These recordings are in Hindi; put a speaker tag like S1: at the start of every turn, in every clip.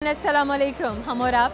S1: अस्सलाम वालेकुम। हम और आप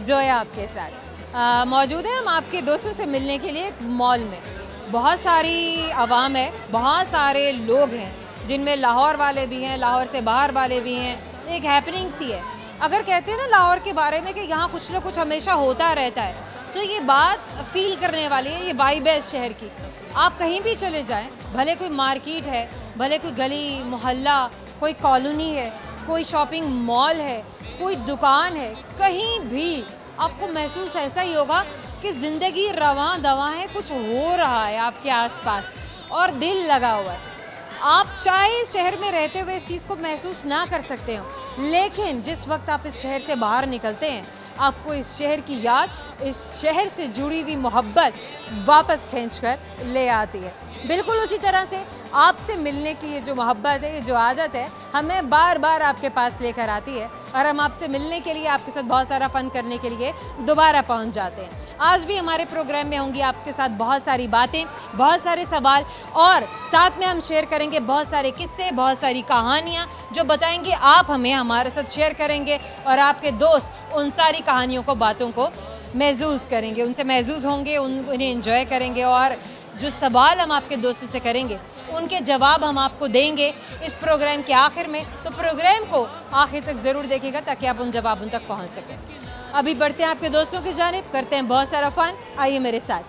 S1: जोया आपके साथ मौजूद हैं। हम आपके दोस्तों से मिलने के लिए एक मॉल में बहुत सारी आवाम है, बहुत सारे लोग हैं जिनमें लाहौर वाले भी हैं, लाहौर से बाहर वाले भी हैं। एक हैपनिंग सी है। अगर कहते हैं ना लाहौर के बारे में कि यहाँ कुछ ना कुछ हमेशा होता रहता है, तो ये बात फील करने वाली है, ये वाइब है इस शहर की। आप कहीं भी चले जाएं, भले कोई मार्केट है, भले कोई गली मोहल्ला, कोई कॉलोनी है, कोई शॉपिंग मॉल है, कोई दुकान है, कहीं भी आपको महसूस ऐसा ही होगा कि ज़िंदगी रवां दवां है, कुछ हो रहा है आपके आसपास और दिल लगा हुआ है। आप चाहे इस शहर में रहते हुए इस चीज़ को महसूस ना कर सकते हो, लेकिन जिस वक्त आप इस शहर से बाहर निकलते हैं, आपको इस शहर की याद, इस शहर से जुड़ी हुई मोहब्बत वापस खींचकर ले आती है। बिल्कुल उसी तरह से आपसे मिलने की ये जो मोहब्बत है, ये जो आदत है, हमें बार बार आपके पास लेकर आती है और हम आपसे मिलने के लिए, आपके साथ बहुत सारा फ़न करने के लिए दोबारा पहुंच जाते हैं। आज भी हमारे प्रोग्राम में होंगी आपके साथ बहुत सारी बातें, बहुत सारे सवाल और साथ में हम शेयर करेंगे बहुत सारे किस्से, बहुत सारी कहानियाँ जो बताएंगे आप हमें, हमारे साथ शेयर करेंगे और आपके दोस्त उन सारी कहानियों को, बातों को महसूस करेंगे, उनसे महसूस होंगे, उन्हें एंजॉय करेंगे और जो सवाल हम आपके दोस्तों से करेंगे उनके जवाब हम आपको देंगे इस प्रोग्राम के आखिर में। तो प्रोग्राम को आखिर तक ज़रूर देखिएगा ताकि आप उन जवाबों तक पहुंच सकें। अभी बढ़ते हैं आपके दोस्तों की जानिब, करते हैं बहुत सारा फ़न। आइए मेरे साथ।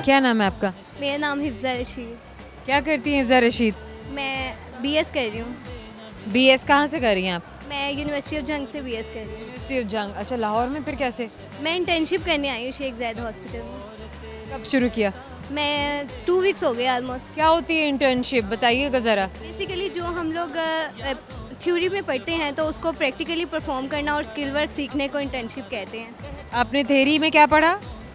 S1: क्या नाम है आपका?
S2: मेरा नाम हिफ्ज़ा रशीद।
S1: क्या करती हैं हिफ्ज़ा रशीद?
S2: मैं बीएस कर रही हूँ।
S1: बीएस कहाँ से कर रही हैं आप?
S2: मैं यूनिवर्सिटी ऑफ जंग से बीएस कर रही हूँ।
S1: यूनिवर्सिटी ऑफ जंग। अच्छा, लाहौर में फिर कैसे?
S2: मैं इंटर्नशिप करने आई हूँ शेख ज़ायद हॉस्पिटल में।
S1: कब शुरू किया?
S2: मैं 2 वीक्स हो गए ऑलमोस्ट।
S1: क्या होती है इंटर्नशिप, बताइएगा ज़रा।
S2: बेसिकली जो हम लोग थ्योरी में पढ़ते हैं तो उसको प्रैक्टिकली परफॉर्म करना और स्किल वर्क सीखने को इंटर्नशिप कहते हैं।
S1: आपने थ्योरी में क्या पढ़ा?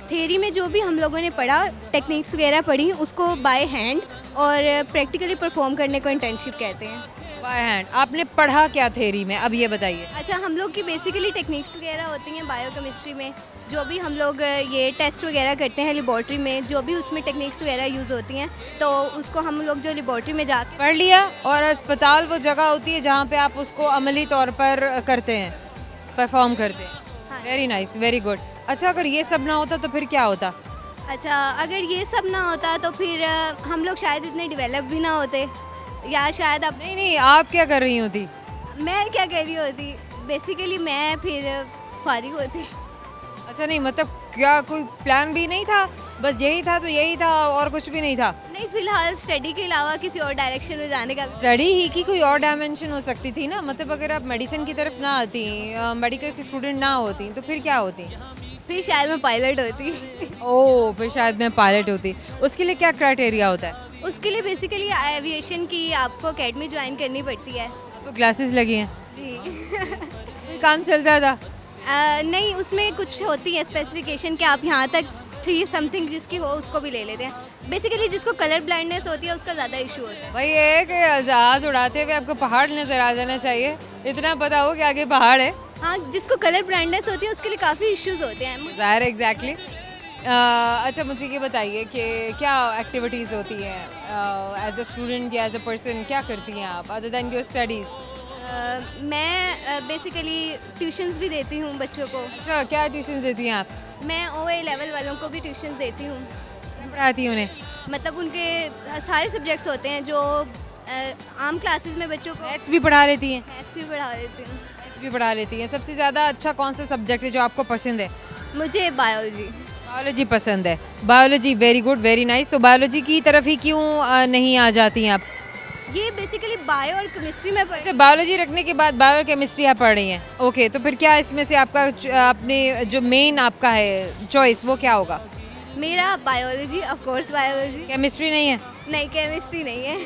S2: थ्योरी में जो भी हम लोगों ने पढ़ा, टेक्निक्स वगैरह पढ़ी, उसको बाय हैंड और प्रैक्टिकली परफॉर्म करने को इंटर्नशिप कहते हैं।
S1: By hand. आपने पढ़ा क्या थ्योरी में, अब ये बताइए।
S2: अच्छा, हम लोग की बेसिकली टेक्निक्स वगैरह होती हैं बायोकेमिस्ट्री में, जो भी हम लोग ये टेस्ट वगैरह करते हैं लेबॉर्ट्री में, जो भी उसमें टेक्निक्स वगैरह यूज़ होती हैं, तो उसको हम लोग जो लेबॉर्ट्री में जाके
S1: पढ़ लिया। और अस्पताल वो जगह होती है जहाँ पे आप उसको अमली तौर पर करते हैं, परफॉर्म करते हैं। Very nice, very good. अच्छा, अगर ये सब ना होता तो फिर क्या होता?
S2: अच्छा, अगर ये सब ना होता तो फिर हम लोग शायद इतने डेवलप भी ना होते, या शायद अब
S1: नहीं, आप क्या कर रही होती?
S2: मैं क्या कर रही होती, बेसिकली मैं फिर फारिग होती।
S1: अच्छा, नहीं मतलब क्या कोई प्लान भी नहीं था, बस यही था तो यही था और कुछ भी नहीं था?
S2: नहीं, फिलहाल स्टडी के अलावा किसी और डायरेक्शन में जाने का।
S1: स्टडी ही की कोई और डायमेंशन हो सकती थी ना, मतलब अगर आप मेडिसिन की तरफ ना आती, मेडिकल की स्टूडेंट ना होती, तो फिर क्या होती?
S2: फिर शायद मैं पायलट होती।
S1: ओह, फिर शायद मैं पायलट होती। उसके लिए क्या क्राइटेरिया होता है?
S2: उसके लिए बेसिकली एविएशन की आपको अकेडमी ज्वाइन करनी पड़ती है।
S1: तो क्लासेस लगी हैं
S2: जी।
S1: काम चलता था?
S2: नहीं, उसमें कुछ होती है स्पेसिफिकेशन कि आप यहाँ तक 3 समथिंग जिसकी हो उसको भी ले लेते हैं। बेसिकली जिसको कलर ब्लाइंडनेस होती है उसका ज़्यादा इशू होता है।
S1: भाई ये कि जहाज़ उड़ाते हुए आपको पहाड़ नज़र आ जाना चाहिए, इतना पता हो कि आगे पहाड़ है।
S2: हाँ, जिसको कलर ब्लाइंडनेस होती है उसके लिए काफ़ी इश्यूज होते हैं।
S1: ज़ाहिर, एग्जैक्टली। अच्छा, मुझे ये बताइए कि क्या एक्टिविटीज़ होती हैं एज अ स्टूडेंट या एज अ पर्सन, क्या करती हैं आप अदर दैन योर स्टडीज़?
S2: मैं बेसिकली ट्यूशन्स भी देती हूँ बच्चों को।
S1: अच्छा, क्या ट्यूशन देती हैं आप?
S2: मैं OA लेवल वालों को भी ट्यूशन्स देती हूँ।
S1: क्या पढ़ाती हैं उन्हें?
S2: मतलब उनके सारे सब्जेक्ट्स होते हैं जो आम क्लासेस में बच्चों को।
S1: मैथ्स भी पढ़ा लेती हैं?
S2: मैथ्स भी पढ़ा देती हूँ।
S1: मैथ्स भी पढ़ा लेती हैं। सबसे ज़्यादा अच्छा कौन सा सब्जेक्ट है जो आपको पसंद है?
S2: मुझे बायोलॉजी।
S1: बायोलॉजी पसंद है। Biology, very good, very nice. तो बायोलॉजी की तरफ ही क्यों नहीं आ जाती हैं आप?
S2: ये बेसिकली बायो और केमिस्ट्री में
S1: अच्छा, बायोलॉजी रखने के बाद बायो और केमिस्ट्री आप पढ़ रही हैं। ओके, तो फिर क्या इसमें से आपका आपने जो मेन आपका है चॉइस, वो क्या होगा?
S2: मेरा biology, of course biology.
S1: Chemistry नहीं है?
S2: नहीं, केमिस्ट्री नहीं है।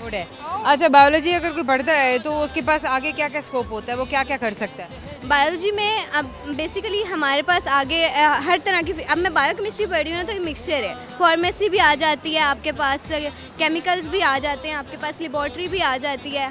S1: गुड है। अच्छा, बायोलॉजी अगर कोई पढ़ता है तो उसके पास आगे क्या क्या स्कोप होता है, वो क्या क्या कर सकता है?
S2: बायोलॉजी में अब बेसिकली हमारे पास आगे हर तरह की, अब मैं बायोकेमिस्ट्री पढ़ रही हूँ ना, तो ये मिक्सचर है। फार्मेसी भी आ जाती है आपके पास, केमिकल्स भी आ जाते हैं आपके पास, लेबॉर्ट्री भी आ जाती है,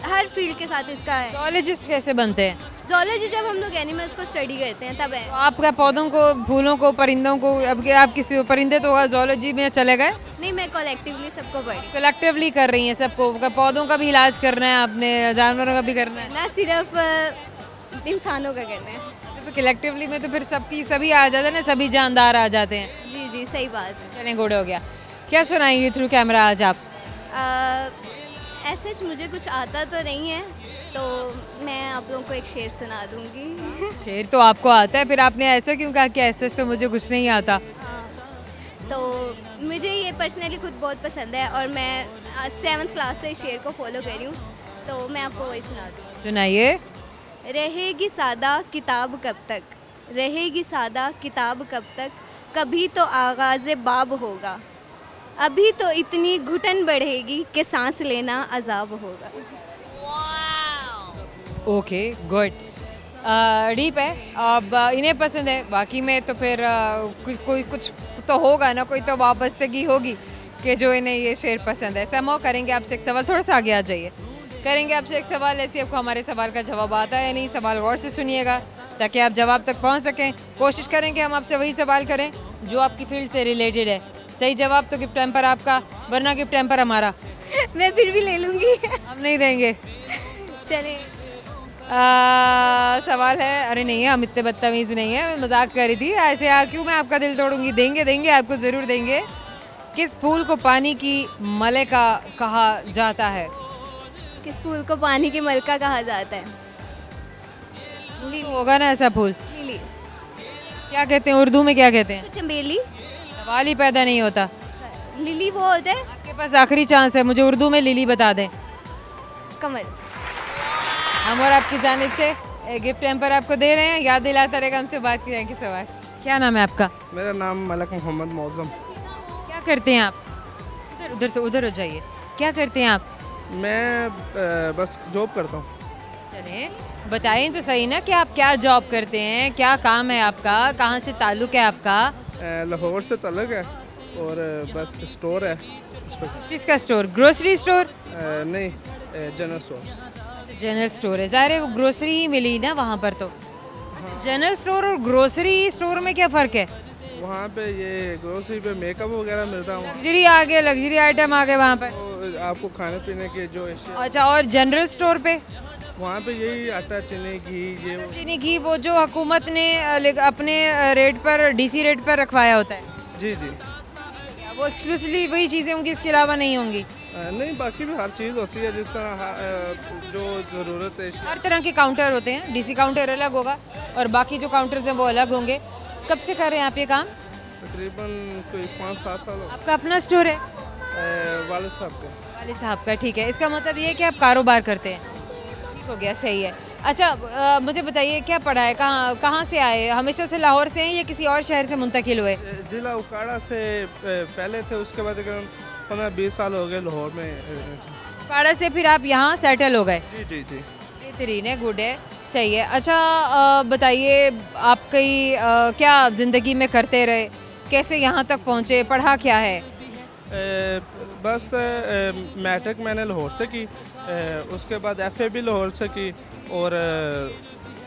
S2: हर फील्ड के साथ इसका है।
S1: बायोलॉजिस्ट कैसे बनते हैं?
S2: ज़ूलॉजी जब हम लोग एनिमल्स को स्टडी करते हैं तब है।
S1: तो आपका पौधों को, फूलों को, परिंदों को, अब आप किसी परिंदे तो जूलॉजी में चले गए?
S2: नहीं, मैं कलेक्टिवली सबको पढ़ी,
S1: कलेक्टिवली कर रही हैं सबको, पौधों का भी इलाज करना है आपने, जानवरों का भी करना है,
S2: ना सिर्फ इंसानों का करना है।
S1: तो कलेक्टिवली में तो फिर सभी आ जाते हैं ना, सभी जानदार आ जाते हैं।
S2: जी जी, सही बात है।
S1: चलें, गुड हो गया। क्या सुनाएंगे थ्रू कैमरा आज आप?
S2: ऐसे मुझे कुछ आता तो नहीं है, तो मैं आप लोगों को एक शेर सुना दूंगी।
S1: शेर तो आपको आता है, फिर आपने ऐसा क्यों कहा कि ऐसे तो मुझे कुछ नहीं आता?
S2: तो मुझे ये पर्सनली खुद बहुत पसंद है और मैं 7th क्लास से शेर को फॉलो कर रही हूँ, तो मैं आपको वही सुना दूँ।
S1: सुनाइए।
S2: रहेगी सादा किताब कब तक, रहेगी सादा किताब कब तक, कभी तो आगाज़ बाब होगा, अभी तो इतनी घुटन बढ़ेगी कि सांस लेना अजाब होगा।
S1: ओके, गुड, डीप है। अब इन्हें पसंद है, बाकी में तो फिर कुछ तो होगा ना, कोई तो वाबस्तगी होगी कि जो इन्हें ये शेर पसंद है। समो करेंगे आपसे एक सवाल, थोड़ा सा आगे आ जाइए, करेंगे आपसे एक सवाल, ऐसे आपको हमारे सवाल का जवाब आता है या नहीं, सवाल गौर से सुनिएगा ताकि आप जवाब तक पहुंच सकें। कोशिश करेंगे हम आपसे वही सवाल करें जो आपकी फील्ड से रिलेटेड है। सही जवाब तो गिफ्ट हैम्पर आपका, वरना गिफ्ट हैम्पर हमारा।
S2: मैं फिर भी ले लूँगी।
S1: हम नहीं देंगे।
S2: चले,
S1: सवाल है, अरे नहीं है, हम इतने बदतमीज़ नहीं है, मैं मजाक कर रही थी। ऐसे क्यों मैं आपका दिल तोड़ूंगी? देंगे आपको ज़रूर देंगे। किस फूल को पानी की मलिका कहा जाता है?
S2: किस फूल को पानी की मलका कहा जाता है?
S1: लिली होगा ना ऐसा फूल?
S2: लिली।
S1: क्या कहते हैं उर्दू में, क्या कहते हैं?
S2: चमेली।
S1: सवाल ही पैदा नहीं होता।
S2: लिली वो होता है।
S1: आपके पास आखिरी चांस है, मुझे उर्दू में लिली बता दें।
S2: कमल।
S1: हम और आपकी जानिब से गिफ्ट हैम्पर आपको दे रहे हैं, याद दिलाता रहेगा हमसे बात की जाएगी। सवाश, क्या नाम है आपका?
S3: मेरा नाम मलक मोहम्मद मौज़म।
S1: क्या करते हैं आप? उधर हो जाइए। क्या करते हैं आप?
S3: मैं बस जॉब करता हूँ।
S1: चलें, बताएं तो सही ना कि आप क्या जॉब करते हैं, क्या काम है आपका, कहाँ से ताल्लुक़ है आपका?
S3: लाहौर से ताल्लुक़ है और बस स्टोर है।
S1: किस चीज़ का स्टोर? Grocery store?
S3: नहीं, जनरल स्टोर।
S1: अच्छा, जनरल स्टोर है, ज़ाहिर है वो ग्रोसरी ही मिली ना वहाँ पर। तो अच्छा, जनरल स्टोर और ग्रोसरी स्टोर में क्या फ़र्क है?
S3: वहाँ पे ये ग्रोसरी पे मेकअप वगैरह मिलता हूँ,
S1: लग्जरी आ गए, लग्जरी आइटम आ गए वहाँ पर।
S3: तो आपको खाने पीने के जो एशिया।
S1: अच्छा, और जनरल स्टोर पे?
S3: वहाँ पे यही आता है, चीनी घी, ये वो।
S1: चीनी घी वो जो हुकूमत ने अपने रेट पर, डीसी रेट पर रखवाया होता है?
S3: जी जी।
S1: वो एक्सक्लूसिवली वही चीज़ें होंगी, उसके अलावा नहीं होंगी?
S3: नहीं, बाकी भी हर चीज़ होती है, जिस तरह जो ज़रूरत है।
S1: हर तरह के काउंटर होते हैं, डीसी काउंटर अलग होगा और बाकी जो काउंटर्स हैं वो अलग होंगे। कब से कर रहे हैं आप ये काम?
S3: तकरीबन कोई 5-7 साल हो।
S1: आपका अपना स्टोर है?
S3: वालिद साहब का।
S1: वालिद साहब का, ठीक है। इसका मतलब ये है कि आप कारोबार करते हैं। ठीक हो गया, सही है। अच्छा, मुझे बताइए क्या पढ़ा है, कहाँ से आए? हमेशा से लाहौर से हैं या किसी और शहर से मुंतकिल हुए?
S3: ज़िला उकाड़ा से पहले थे, उसके बाद 15-20 साल हो गए लाहौर में।
S1: उकाड़ा से फिर आप यहाँ सेटल हो गए?
S3: जी जी जी।
S1: बेहतरीन है, गुड है, सही है। अच्छा, बताइए आपकी क्या ज़िंदगी में करते रहे, कैसे यहाँ तक पहुँचे, पढ़ा क्या है?
S3: बस मैट्रिक मैंने लाहौर से की, उसके बाद FA भी लाहौर से की और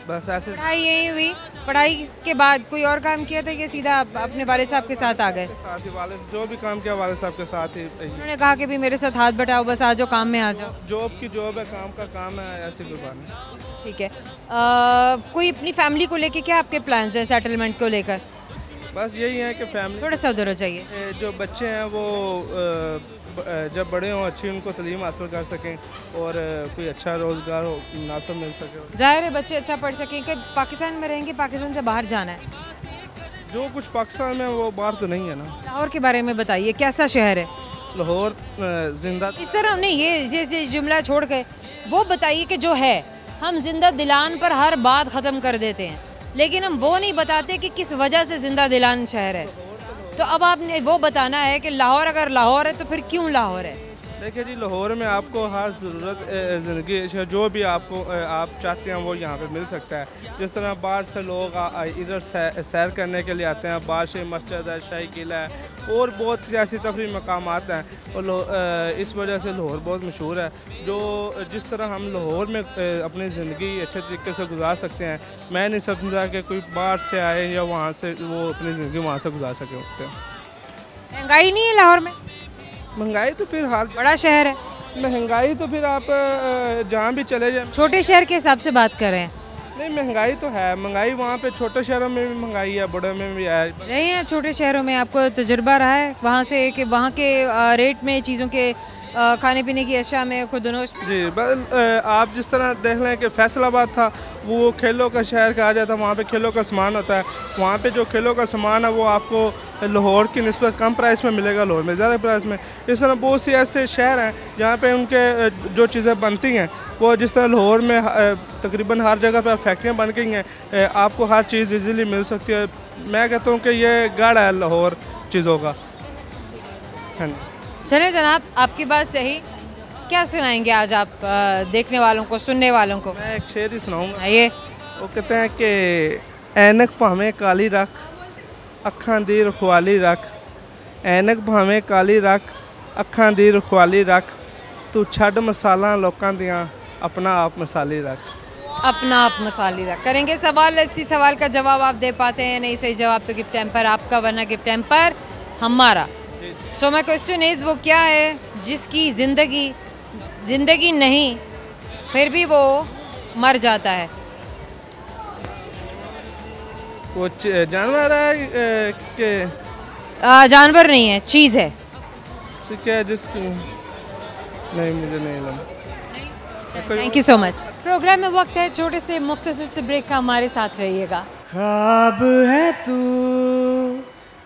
S3: बस ऐसे
S1: पढ़ाई यही हुई। पढ़ाई के बाद कोई और काम किया था कि सीधा अपने वालिद साहब के साथ आ गए?
S3: साथ ही वालिद जो भी काम किया वालिद साहब के साथ ही।
S1: उन्होंने कहा कि भी मेरे साथ हाथ बटाओ, बस आ जाओ, काम में आ जाओ।
S3: जॉब की जॉब है, काम का काम है, ऐसी कोई बात नहीं।
S1: ठीक है। कोई अपनी फैमिली को लेके क्या आपके प्लान्स हैं, सेटलमेंट को लेकर?
S3: बस यही है कि फैमिली,
S1: थोड़ा सा उधर हो जाइए।
S3: जो बच्चे हैं वो जब बड़े हों अच्छी उनको तालीम हासिल कर सकें और कोई अच्छा रोज़गार हो, मुनासिब मिल सके।
S1: ज़ाहिर है बच्चे अच्छा पढ़ सकें कि पाकिस्तान में रहेंगे, पाकिस्तान से बाहर जाना है?
S3: जो कुछ पाकिस्तान में वो बाहर तो नहीं है ना।
S1: लाहौर के बारे में बताइए, कैसा शहर है
S3: लाहौर? जिंदा
S1: इस तरह नहीं, ये जुमला छोड़ के वो बताइए कि जो है, हम जिंदा दिलान पर हर बात ख़त्म कर देते हैं, लेकिन हम वो नहीं बताते कि किस वजह से जिंदा दिलान शहर है। तो अब आपने वो बताना है कि लाहौर अगर लाहौर है तो फिर क्यों लाहौर है?
S3: देखिए जी, लाहौर में आपको हर ज़रूरत ज़िंदगी जो भी आपको आप चाहते हैं वो यहाँ पे मिल सकता है। जिस तरह बाहर से लोग इधर सैर करने के लिए आते हैं, बादशाही मस्जिद है, शाही किला है और बहुत सियासी तफरीह मकामात हैं और इस वजह से लाहौर बहुत मशहूर है। जो जिस तरह हम लाहौर में अपनी ज़िंदगी अच्छे तरीके से गुजार सकते हैं, मैं नहीं समझा कि कोई बाहर से आए या वहाँ से वो अपनी ज़िंदगी वहाँ से गुजार सके होते हैं।
S1: महंगाई नहीं है लाहौर में?
S3: महंगाई तो फिर हाल
S1: बड़ा शहर है।
S3: महंगाई तो फिर आप जहाँ भी चले जाएं।
S1: छोटे शहर के हिसाब से बात कर रहे हैं।
S3: नहीं, महंगाई तो है, महंगाई वहाँ पे छोटे शहरों में भी महंगाई है, बड़े में भी है।
S1: रहे हैं छोटे शहरों में, आपको तजुर्बा रहा है वहाँ से कि वहाँ के रेट में चीज़ों के खाने पीने की अशिया में खुदनोश?
S3: जी, बस आप जिस तरह देख लें कि फैसलाबाद था वो खेलों का शहर कहा जाता है, वहाँ पे खेलों का सामान होता है। वहाँ पे जो खेलों का सामान है वो आपको लाहौर की निस्बत कम प्राइस में मिलेगा, लाहौर में ज़्यादा प्राइस में। इस तरह बहुत सी ऐसे शहर हैं जहाँ पे उनके जो चीज़ें बनती हैं वो जिस तरह लाहौर में तकरीबन हर जगह पर फैक्ट्रियाँ बन गई हैं, आपको हर चीज़ ईज़िली मिल सकती है। मैं कहता हूँ कि ये गढ़ है लाहौर चीज़ों का। हाँ,
S1: चले जनाब, आपकी बात सही। क्या सुनाएंगे आज आप देखने वालों को, सुनने वालों को?
S3: मैं एक शेर ही सुनाऊँगा।
S1: आइए।
S3: वो कहते हैं कि ऐनक भावें काली रख, अखां दी रखवाली रख। ऐनक भावें काली रख, अखां दी रखवाली रख। तू छड़ मसाला लोकां दियां, अपना आप मसाली रख।
S1: अपना आप मसाली रख। करेंगे सवाल, इसी सवाल का जवाब आप दे पाते हैं? नहीं सही जवाब तो गिफ्ट टैम्पर आपका, वरना गिफ्ट टैम्पर हमारा। सो माय क्वेश्चन इज़, वो क्या है जिसकी ज़िंदगी नहीं फिर भी वो मर जाता है?
S3: वो जानवर है कि
S1: जानवर नहीं है, चीज़ है।
S3: क्या है जिसकी नहीं, मुझे नहीं लगा।
S1: Thank you so much. Programme में वक्त है छोटे से मुख्तसर से ब्रेक का, हमारे साथ रहिएगा।
S4: ख्वाब है तू,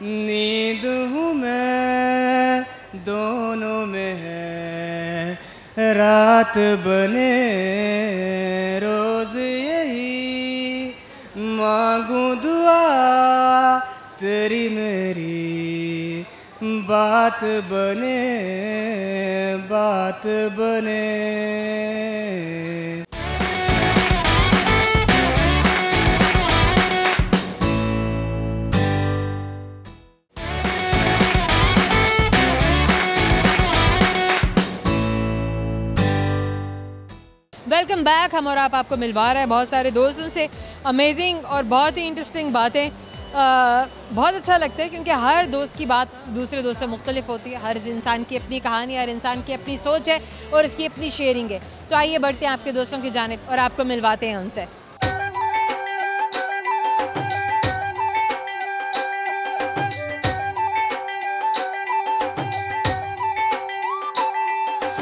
S4: नींद हूँ मैं, दोनों में है रात बने रोज यही मांगू दुआ तेरी मेरी, बात बने बात बने।
S1: Welcome back. हम और आप आपको मिलवा रहे हैं बहुत सारे दोस्तों से, अमेजिंग और बहुत ही इंटरेस्टिंग बातें। बहुत अच्छा लगता है क्योंकि हर दोस्त की बात दूसरे दोस्त से मुख्तलिफ होती है। हर इंसान की अपनी कहानी, हर इंसान की अपनी सोच है और उसकी अपनी शेयरिंग है। तो आइए बढ़ते हैं आपके दोस्तों की जानिब और आपको मिलवाते हैं उनसे।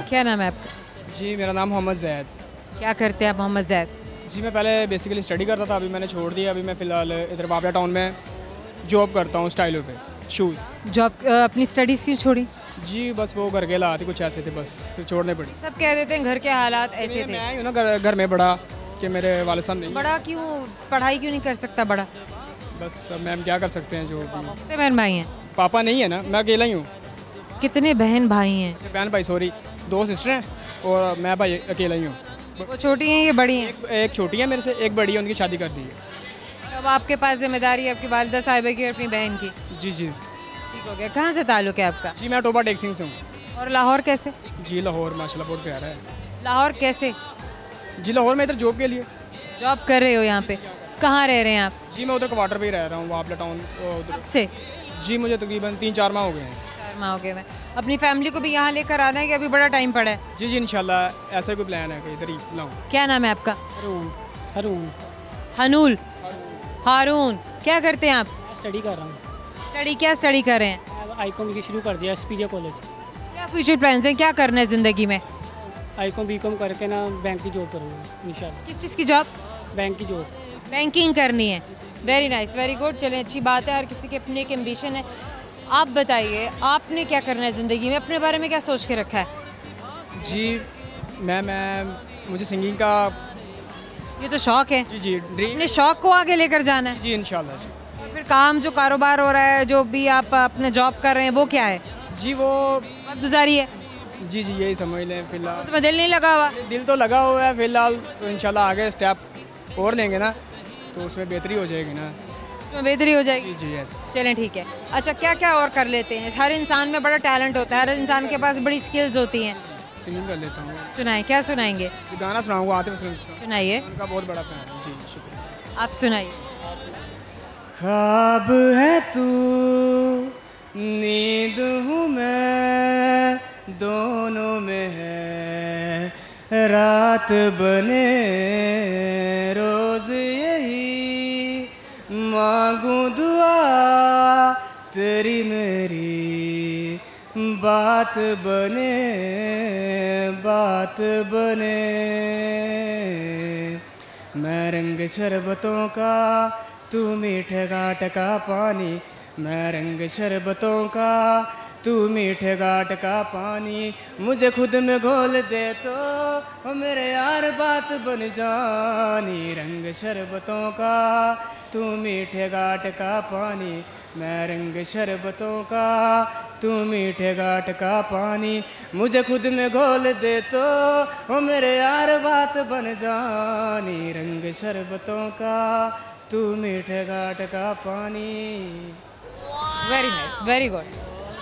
S1: क्या नाम है आपका?
S4: जी, मेरा नाम मोहम्मद जैद।
S1: क्या करते हैं आप मोहम्मद जैद?
S4: जी, मैं पहले बेसिकली स्टडी करता था, अभी मैंने छोड़ दिया। अभी मैं फ़िलहाल इधर बाबला टाउन में जॉब करता हूँ, स्टाइलों पे शूज़।
S1: जॉब अपनी स्टडीज़ क्यों छोड़ी?
S4: जी, बस वो घर के हालात कुछ ऐसे थे, बस फिर छोड़ने पड़ी।
S1: सब कह देते हैं घर के हालात ऐसे थे।
S4: मैं ना घर में बड़ा कि मेरे वाले साहब नहीं।
S1: बड़ा क्यों, पढ़ाई क्यों नहीं कर सकता बड़ा?
S4: बस अब मैम क्या कर सकते हैं, जो भी।
S1: कितने बहन भाई हैं?
S4: पापा नहीं है ना, मैं अकेला ही हूँ।
S1: कितने बहन भाई हैं?
S4: बहन भाई सॉरी, 2 सिस्टर हैं और मैं भाई अकेला ही हूँ।
S1: वो छोटी हैं ये बड़ी हैं?
S4: एक छोटी है मेरे से, एक बड़ी है, उनकी शादी कर दी है।
S1: अब आपके पास जिम्मेदारी है आपकी वालिदा साहिबा की और अपनी बहन की।
S4: जी जी
S1: ठीक हो गया। कहाँ से ताल्लुक है आपका?
S4: जी, मैं टोबा टेक्सिंग से हूँ।
S1: और लाहौर कैसे?
S4: जी, लाहौर माशाल्लाह बहुत प्यारा है।
S1: लाहौर कैसे?
S4: जी, लाहौर में इधर जॉब के लिए।
S1: जॉब कर रहे हो यहाँ पे? कहाँ रह रहे हैं आप?
S4: जी, मैं उधर क्वार्टर पे ही रह रहा हूँ, बाबला टाउन
S1: कब
S4: उधर।
S1: से?
S4: जी, मुझे तकरीबन 3-4 माह हो गए हैं।
S1: 4 माह हो गए हैं। अपनी फैमिली को भी यहाँ लेकर आना है कि अभी बड़ा टाइम पड़ा है?
S4: जी जी, इंशाल्लाह ऐसा कोई प्लान है कि इधर ही लाऊं।
S1: क्या नाम है आपका?
S4: हरून।
S1: हनूल। हारून। क्या करते हैं आप?
S5: स्टडी कर रहा हूँ।
S1: स्टडी क्या स्टडी कर रहे हैं?
S5: आईकॉम की शुरू कर दिया एसपीजे कॉलेज।
S1: क्या फ्यूचर प्लान्स हैं, क्या करना है ज़िंदगी में?
S5: आईकॉम बीकॉम करके ना बैंक की जॉब करूँगा इंशाल्लाह।
S1: किस चीज़ की जॉब?
S5: बैंक की जॉब।
S1: बैंकिंग करनी है। Very nice, very good. चलें, अच्छी बात है, हर किसी की अपनी एक एम्बिशन है। आप बताइए, आपने क्या करना है ज़िंदगी में, अपने बारे में क्या सोच के रखा है?
S4: जी, मुझे सिंगिंग का
S1: ये तो शौक़ है।
S4: जी जी ड्रीम।
S1: अपने शौक़ को आगे लेकर जाना है।
S4: जी इंशाल्लाह जी।
S1: और फिर काम, जो कारोबार हो रहा है, जो भी आप अपने जॉब कर रहे हैं, वो क्या है?
S4: जी, वो
S1: वक्त गुजारी है?
S4: जी जी यही समझ लें फिलहाल।
S1: उसमें दिल नहीं लगा हुआ?
S4: दिल तो लगा हुआ है फिलहाल, तो इंशाल्लाह आगे स्टेप और लेंगे ना तो उसमें बेहतरी हो जाएगी ना।
S1: उसमें बेहतरी हो जाएगी।
S4: जी जी यस।
S1: चलें ठीक है। अच्छा क्या क्या और कर लेते हैं? हर इंसान में बड़ा टैलेंट होता है, हर इंसान के पास बड़ी स्किल्स होती हैं।
S4: सिंगिंग कर लेता हूँ।
S1: सुनाएं, क्या सुनाएंगे?
S4: जो गाना सुनाऊंगा आतिफ असलम का,
S1: सुनाइए।
S4: उनका बहुत बड़ा फैन हूँ। जी शुक्रिया।
S1: आप सुनाइए।
S4: ख्वाब है तू नींद हूँ मैं, दोनों में है रात बने रोज यही मांगू दुआ तेरी मेरी बात बने मैं रंग शरबतों का तू मीठे घाट का पानी, मैं रंग शरबतों का तू मीठे घाट का पानी, मुझे खुद में घोल दे तो ओ मेरे यार बात बन जानी। रंग शरबतों का तू मीठे घाट का पानी, मैं रंग शरबतों का तू मीठे घाट का पानी, मुझे खुद में घोल दे तो ओ मेरे यार बात बन जानी। रंग शरबतों का तू मीठे घाट का पानी।
S1: Very nice, very good.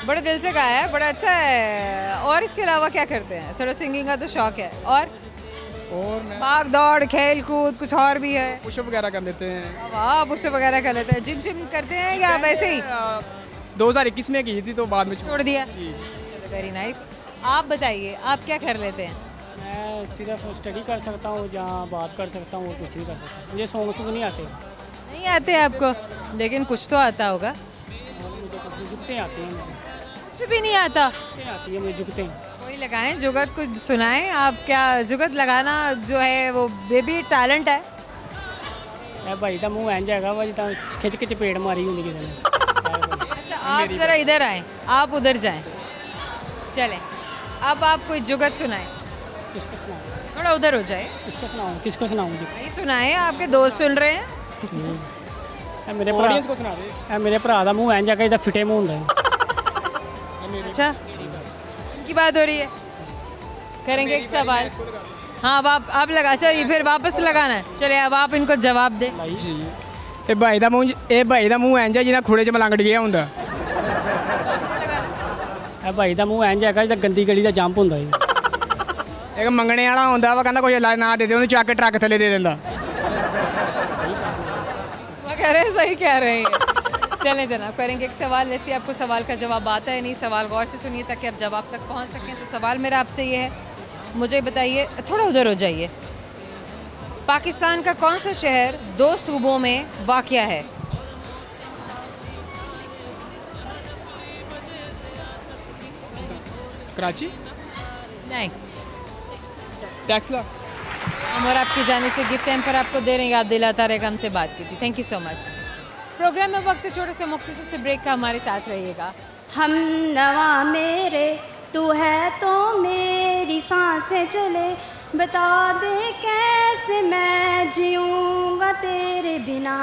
S1: बड़े दिल से गाया है, बड़ा अच्छा है। और इसके अलावा क्या करते हैं? चलो सिंगिंग का तो शौक है, और
S4: मैं
S1: भाग दौड़ खेल कूद कुछ और भी है?
S4: पुशअप वगैरह कर लेते हैं।
S1: वाह, पुशअप वगैरह कर लेते हैं। जिम शिम करते हैं या वैसे ही?
S4: 2021 में की थी तो बाद में
S1: छोड़ दिया।
S4: जी।
S1: Very nice. आप बताइए, आप क्या कर लेते हैं?
S5: मैं सिर्फ स्टडी कर सकता हूँ, जहाँ बात कर सकता हूँ, और कुछ नहीं कर सकता। मुझे सॉन्ग्स नहीं आते।
S1: नहीं आते आपको, लेकिन कुछ तो आता होगा।
S5: और मुझे कुछ जुगते आते हैं, मुझे
S1: कुछ भी नहीं आता?
S5: जुगते आती है, मुझे जुगते।
S1: कोई लगाएं जुगत, कुछ सुनाएं। आप क्या जुगत लगाना जो है वो बेबी टैलेंट है?
S5: भाई का मुँह एंज हैगा वा जिदा खिच के चपेट मारी होनी किसी ने।
S1: अच्छा आप ज़रा इधर आएँ, आप उधर जाएं। चलें, अब आप कोई जुगत सुनाएं।
S5: किसको सुनाऊँ?
S1: थोड़ा उधर हो जाए।
S5: किसको सुनाऊँ जी?
S1: नहीं सुनाएं, आपके दोस्त सुन रहे हैं।
S5: मेरे
S4: ऑडियंस को सुना दे।
S5: मेरे भरा का मुँह एंज हैगा जिदा फिटे मुँह होंगे।
S1: अच्छा, इनकी बात हो रही है। करेंगे एक सवाल। हाँ अब आप लगा, चलिए फिर वापस लगाना है। चलिए अब आप इनको जवाब दें।
S4: जी ਇਹ ਭਾਈ ਦਾ ਮੂੰਹ ਇੰਜ ਹੈ ਜਿਹਦਾ ਖੂੜੇ 'ਚ ਮਲੰਗੜ ਗਿਆ ਹੁੰਦਾ।
S5: ਇਹ ਭਾਈ ਦਾ ਮੂੰਹ ਇੰਜ ਹੈਗਾ ਜਿਦਾ ਗੰਦੀ ਗਲੀ ਦਾ ਜੰਪ ਹੁੰਦਾ ਜੀ।
S4: ਇੱਕ ਮੰਗਣੇ ਵਾਲਾ ਹੁੰਦਾ ਵਾ, ਕਹਿੰਦਾ ਕੋਈ ਇਲਾਜ ਨਾ ਦੇ ਦੇ, ਉਹਨੂੰ ਚੱਕ ਕੇ ਟਰੱਕ ਥੱਲੇ ਦੇ ਦਿੰਦਾ।
S1: वो कह रहे हैं, सही कह रहे हैं। चलें जनाब, करेंगे एक सवाल। वैसे आपको सवाल का जवाब आता है नहीं, सवाल गौर से सुनिए ताकि आप जवाब तक पहुंच सकें। तो सवाल मेरा आपसे ये है, मुझे बताइए, थोड़ा उधर हो जाइए, पाकिस्तान का कौन सा शहर 2 सूबों में वाक़या है?
S4: कराची।
S1: नहीं।
S4: टैक्सला।
S1: हम और आपकी जाने से गिफ्ट टाइम पर आपको दे रहे हैं, याद दिलाता रहेगा, हमसे बात की थी। Thank you so much. Programme में वक्त छोटे से मुख्तसर से ब्रेक का, हमारे साथ रहिएगा।
S6: हम नवा मेरे तू है तो मेरी सांसें चले, बता दे कैसे मैं जीऊँगा तेरे बिना।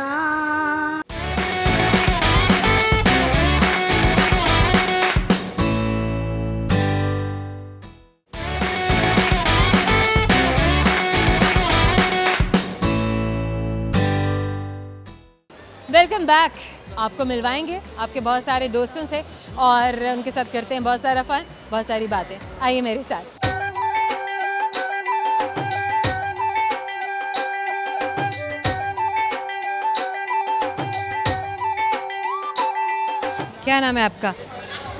S1: Welcome back. आपको मिलवाएंगे आपके बहुत सारे दोस्तों से और उनके साथ करते हैं बहुत सारा फन, बहुत सारी बातें। आइए मेरे साथ। क्या नाम है आपका?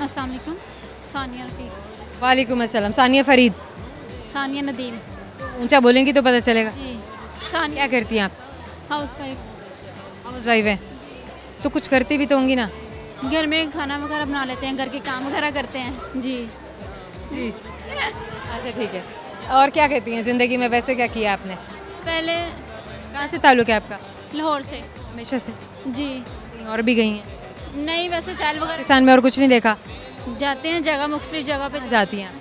S7: अस्सलाम वालेकुम। सानिया रफ़ीक।
S1: वालेकुम अस्सलाम। सानिया फरीद।
S7: सानिया नदीम।
S1: ऊंचा बोलेंगी तो पता चलेगा।
S7: जी।
S1: क्या
S7: सानिया
S1: करती हैं आप?
S7: House wife.
S1: हाउस वाइफ है तो कुछ करती भी तो होंगी ना?
S7: घर में खाना वगैरह बना लेते हैं, घर के काम वगैरह करते हैं। जी
S1: जी। अच्छा ठीक है। और क्या कहती हैं ज़िंदगी में, वैसे क्या किया आपने?
S7: पहले
S1: कहाँ से ताल्लुक़ है आपका?
S7: लाहौर से।
S1: हमेशा से?
S7: जी
S1: कहीं और भी गई हैं?
S7: नहीं, वैसे सैल वगैरह
S1: पाकिस्तान में और कुछ नहीं देखा?
S7: जाते हैं, जगह मुख्तलिफ जगह पे
S1: जाती हैं?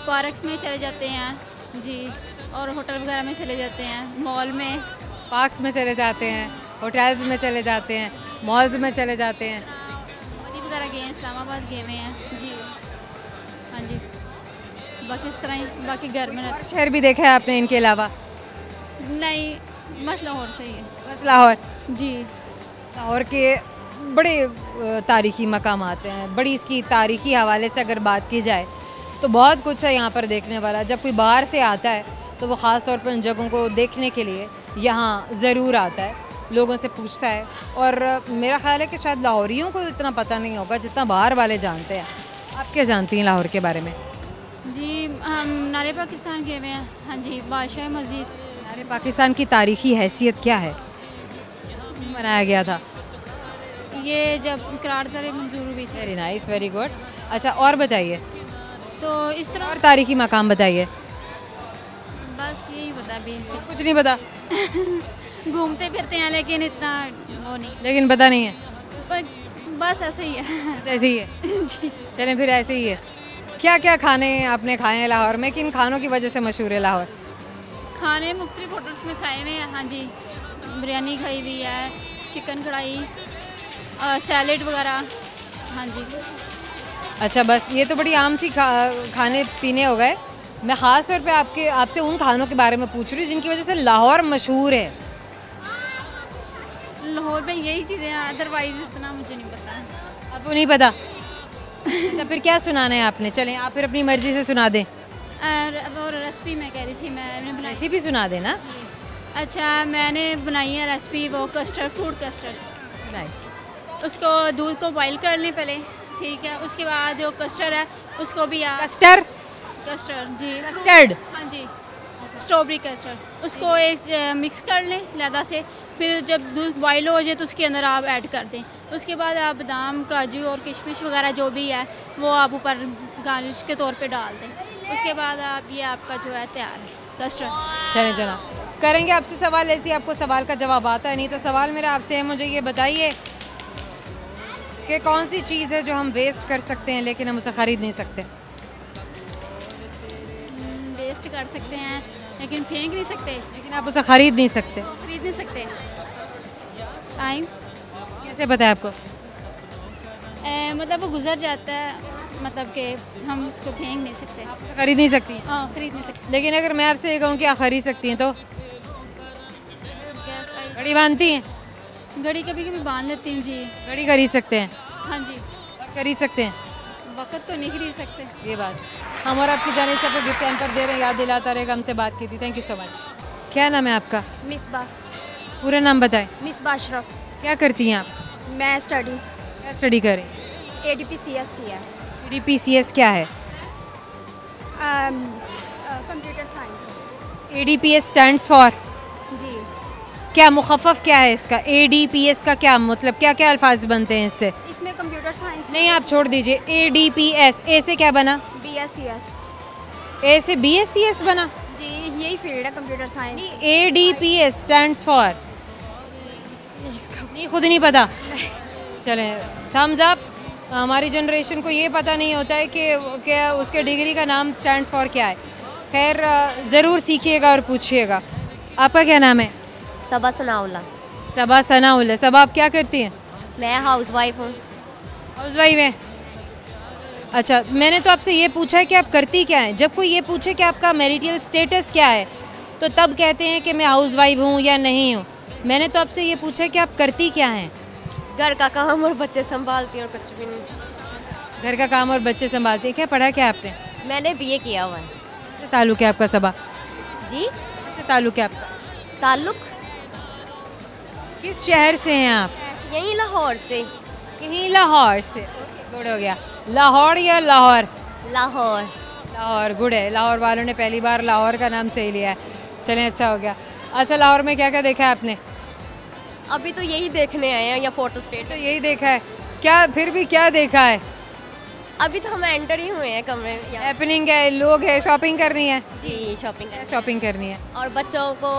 S7: पार्क्स में चले जाते हैं जी, और होटल वगैरह में चले जाते हैं, मॉल में।
S1: पार्क्स में चले जाते हैं, होटल्स में चले जाते हैं, मॉल्स में चले जाते हैं।
S7: मोदी वगैरह गए हैं, इस्लामाबाद गए हुए हैं। जी हाँ जी। बस इस तरह ही, बाकी घर में
S1: और शहर भी देखा है आपने इनके अलावा?
S7: नहीं, बस लाहौर से ही है।
S1: बस लाहौर।
S7: जी।
S1: लाहौर के बड़े तारीख़ी मकाम आते हैं, बड़ी इसकी तारीख़ी हवाले से अगर बात की जाए तो बहुत कुछ है यहाँ पर देखने वाला। जब कोई बाहर से आता है तो वो ख़ास तौर पर उन जगहों को देखने के लिए यहाँ ज़रूर आता है, लोगों से पूछता है। और मेरा ख़्याल है कि शायद लाहौरियों को इतना पता नहीं होगा जितना बाहर वाले जानते हैं। आप क्या जानती हैं लाहौर के बारे में?
S7: जी, हम नारे पाकिस्तान गए हुए हैं। हाँ जी, बादशाह मस्जिद।
S1: नारे पाकिस्तान की तारीख़ी हैसियत क्या है? बनाया गया था
S7: ये जब करारदाद मंजूर हुई थी।
S1: Very nice, very good. अच्छा, और बताइए,
S7: तो इस तरह
S1: और तारीख़ी मकाम बताइए।
S7: बस यही बता भी
S1: कुछ नहीं पता?
S7: घूमते फिरते हैं लेकिन इतना वो नहीं,
S1: लेकिन पता नहीं है?
S7: बस ऐसे ही है।
S1: ऐसे ही है?
S7: जी।
S1: चलें फिर ऐसे ही है। क्या क्या खाने आपने खाए हैं लाहौर में? किन खानों की वजह से मशहूर है लाहौर?
S7: खाने मुख्तलिफ होटल्स में खाए हुए हैं। हाँ जी, बिरयानी खाई हुई है, चिकन कढ़ाई, सैलेड वगैरह। हाँ जी।
S1: अच्छा, बस ये तो बड़ी आम सी खाने पीने हो गए। मैं ख़ास तौर पे आपसे उन खानों के बारे में पूछ रही हूँ जिनकी वजह से लाहौर मशहूर है।
S7: लाहौर में यही चीज़ें हैं, अदरवाइज इतना मुझे नहीं पता।
S1: आपको नहीं पता? अच्छा, फिर क्या सुनाना है आपने? चलें आप फिर अपनी मर्ज़ी से सुना दें।
S7: और रेसिपी मैं कह रही थी, मैंने बनाई।
S1: रेसिपी सुना देना।
S7: अच्छा, मैंने बनाई है रेसिपी, वो कस्टर्ड, फ्रूट कस्टर्ड।
S1: राइट।
S7: उसको दूध को बॉईल कर लें पहले, ठीक है। उसके बाद जो कस्टर्ड है उसको भी
S1: कस्टर्ड
S7: जी,
S1: कस्टर्ड।
S7: हाँ जी, स्ट्रॉबेरी कस्टर्ड। उसको एक मिक्स कर लें लहदा से। फिर जब दूध बॉईल हो जाए तो उसके अंदर आप ऐड कर दें। उसके बाद आप बादाम, काजू और किशमिश वगैरह जो भी है वो आप ऊपर गार्निश के तौर पे डाल दें। उसके बाद आप ये आपका जो है तैयार है कस्टर्ड।
S1: चलें जनाब, करेंगे आपसे सवाल। ऐसे आपको सवाल का जवाब आता है नहीं तो सवाल मेरा आपसे है, मुझे ये बताइए कि कौन सी चीज़ है जो हम वेस्ट कर सकते हैं लेकिन हम उसे ख़रीद नहीं सकते?
S7: वेस्ट कर सकते हैं लेकिन फेंक नहीं सकते।
S1: लेकिन आप उसे ख़रीद नहीं सकते।
S7: खरीद नहीं सकते। टाइम।
S1: कैसे पता है आपको?
S7: मतलब वो गुजर जाता है, मतलब कि हम उसको फेंक नहीं सकते।
S1: आप उसे खरीद नहीं सकती?
S7: हाँ, खरीद नहीं सकते।
S1: लेकिन अगर मैं आपसे ये कहूँ कि आप खरीद सकती हैं तो?
S7: गैस आई।
S1: घड़ी बांधती हैं?
S7: घड़ी कभी कभी बांध लेती हूँ जी।
S1: घड़ी खरीद सकते हैं?
S7: हाँ जी।
S1: खरीद सकते हैं?
S7: वक्त तो नहीं खरीद सकते।
S1: ये बात हम और आपकी जानिब से गिफ्ट कैंपर दे रहे हैं, याद दिलाता रहेगा, हमसे बात की थी। Thank you so much. क्या नाम है आपका?
S2: मिसबा।
S1: पूरा नाम बताएं।
S2: मिसबा अशरफ।
S1: क्या करती हैं आप?
S2: मैं स्टडी
S1: क्या स्टडी करें?
S2: ADPCS किया।
S1: ADPCS क्या है?
S2: Computer science.
S1: ADPS stands for?
S2: जी।
S1: क्या मुखफ़फ़ क्या है इसका? ADPS का क्या मतलब, क्या क्या अल्फाज बनते हैं इससे?
S2: इसमें कंप्यूटर साइंस।
S1: नहीं, आप छोड़ दीजिए। ADPS, A से क्या बना?
S2: BSCS।
S1: A से BSCS बना?
S2: जी, यही फील्ड है computer science.
S1: ADPS stands for? नहीं, खुद नहीं पता? चलें, थम्स अप। हमारी जनरेशन को ये पता नहीं होता है कि क्या उसके डिग्री का नाम स्टैंड्स फॉर क्या है। खैर, ज़रूर सीखिएगा और पूछिएगा। आपका क्या नाम है?
S8: सबा सनाउल्ला।
S1: सबा सनाउल्ला। सबा, आप क्या करती हैं?
S8: मैं हाउसवाइफ हूँ।
S1: हाउसवाइफ हैं? अच्छा, मैंने तो आपसे ये पूछा है कि आप करती क्या हैं। जब कोई ये पूछे कि आपका मैरिटल स्टेटस क्या है तो तब कहते हैं कि मैं हाउसवाइफ हूँ या नहीं हूँ। मैंने तो आपसे ये पूछा है कि आप करती क्या हैं।
S8: घर का काम और बच्चे संभालती हूँ और कुछ भी नहीं।
S1: घर का काम और बच्चे संभालती हैं। क्या पढ़ा क्या आपने?
S8: मैंने BA किया हुआ है।
S1: कैसे ताल्लुक़ है आपका सबा?
S8: जी,
S1: कैसे ताल्लुक़ है आपका?
S8: ताल्लुक
S1: किस शहर से हैं आप?
S8: यहीं लाहौर से।
S1: यहीं लाहौर से। गुड हो गया। लाहौर या लाहौर?
S8: लाहौर।
S1: लाहौर, गुड है। लाहौर वालों ने पहली बार लाहौर का नाम सही लिया है। चलें, अच्छा हो गया। अच्छा, लाहौर में क्या क्या देखा है आपने?
S8: अभी तो यही देखने आए हैं, या फोटो स्टेट।
S1: तो यही देखा है क्या? फिर भी क्या देखा है?
S8: अभी तो हम एंटर ही हुए हैं कमरे में।
S1: हैपनिंग है, लोग है, शॉपिंग करनी है।
S8: जी, शॉपिंग
S1: क्या शॉपिंग करनी है?
S8: और बच्चों को